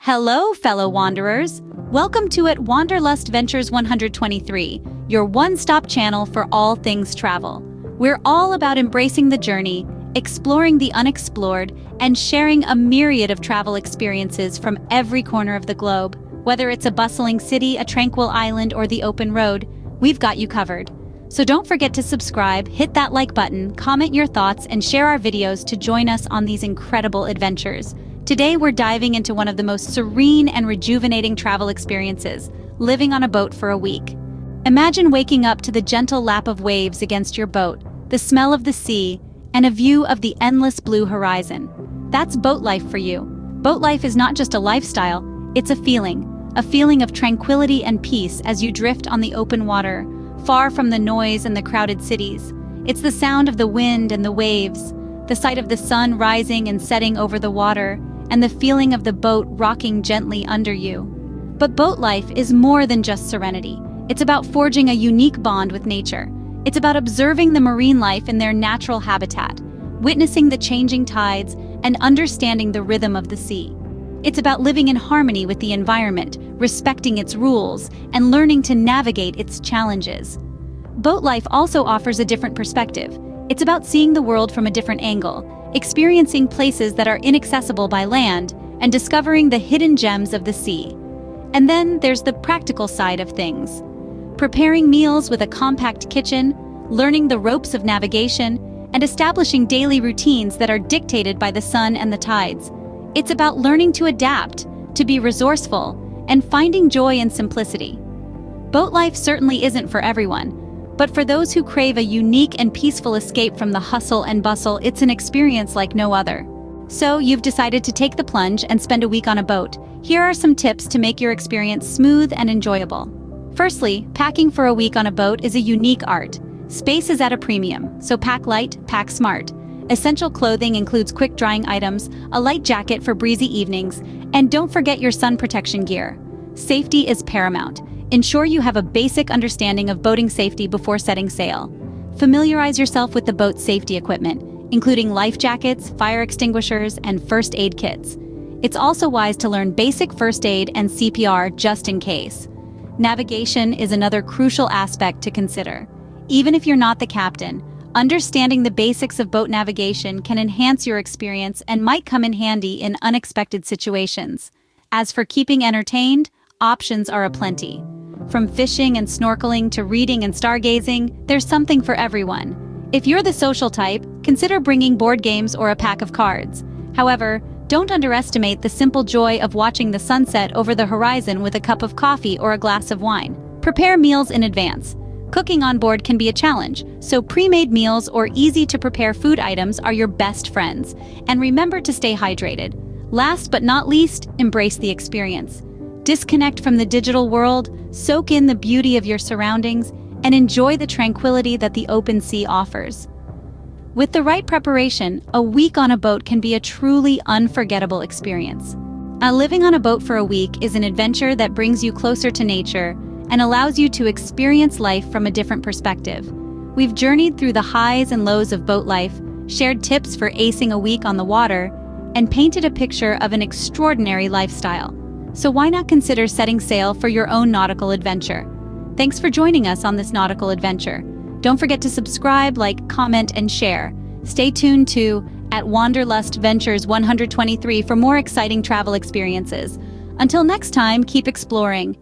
Hello, fellow wanderers. Welcome to Wanderlust Ventures 123, your one-stop channel for all things travel. We're all about embracing the journey, exploring the unexplored, and sharing a myriad of travel experiences from every corner of the globe. Whether it's a bustling city, a tranquil island, or the open road, we've got you covered. So don't forget to subscribe, hit that like button, comment your thoughts, and share our videos to join us on these incredible adventures. Today, we're diving into one of the most serene and rejuvenating travel experiences, living on a boat for a week. Imagine waking up to the gentle lap of waves against your boat, the smell of the sea, and a view of the endless blue horizon. That's boat life for you. Boat life is not just a lifestyle, it's a feeling of tranquility and peace as you drift on the open water, far from the noise and the crowded cities. It's the sound of the wind and the waves, the sight of the sun rising and setting over the water, and the feeling of the boat rocking gently under you. But boat life is more than just serenity. It's about forging a unique bond with nature. It's about observing the marine life in their natural habitat, witnessing the changing tides, and understanding the rhythm of the sea. It's about living in harmony with the environment, respecting its rules, and learning to navigate its challenges. Boat life also offers a different perspective. It's about seeing the world from a different angle, experiencing places that are inaccessible by land, and discovering the hidden gems of the sea. And then there's the practical side of things. Preparing meals with a compact kitchen, learning the ropes of navigation, and establishing daily routines that are dictated by the sun and the tides. It's about learning to adapt, to be resourceful, and finding joy in simplicity. Boat life certainly isn't for everyone, but for those who crave a unique and peaceful escape from the hustle and bustle, it's an experience like no other. So you've decided to take the plunge and spend a week on a boat. Here are some tips to make your experience smooth and enjoyable. Firstly, packing for a week on a boat is a unique art. Space is at a premium, so pack light, pack smart. Essential clothing includes quick-drying items, a light jacket for breezy evenings, and don't forget your sun protection gear. Safety is paramount. Ensure you have a basic understanding of boating safety before setting sail. Familiarize yourself with the boat's safety equipment, including life jackets, fire extinguishers, and first aid kits. It's also wise to learn basic first aid and CPR just in case. Navigation is another crucial aspect to consider. Even if you're not the captain, understanding the basics of boat navigation can enhance your experience and might come in handy in unexpected situations. As for keeping entertained, options are aplenty. From fishing and snorkeling to reading and stargazing, there's something for everyone. If you're the social type, consider bringing board games or a pack of cards. However, don't underestimate the simple joy of watching the sunset over the horizon with a cup of coffee or a glass of wine. Prepare meals in advance. Cooking on board can be a challenge, so pre-made meals or easy-to-prepare food items are your best friends. And remember to stay hydrated. Last but not least, embrace the experience. Disconnect from the digital world, soak in the beauty of your surroundings, and enjoy the tranquility that the open sea offers. With the right preparation, a week on a boat can be a truly unforgettable experience. Living on a boat for a week is an adventure that brings you closer to nature and allows you to experience life from a different perspective. We've journeyed through the highs and lows of boat life, shared tips for acing a week on the water, and painted a picture of an extraordinary lifestyle. So why not consider setting sail for your own nautical adventure? Thanks for joining us on this nautical adventure. Don't forget to subscribe, like, comment, and share. Stay tuned to Wanderlust Ventures 123 for more exciting travel experiences. Until next time, keep exploring.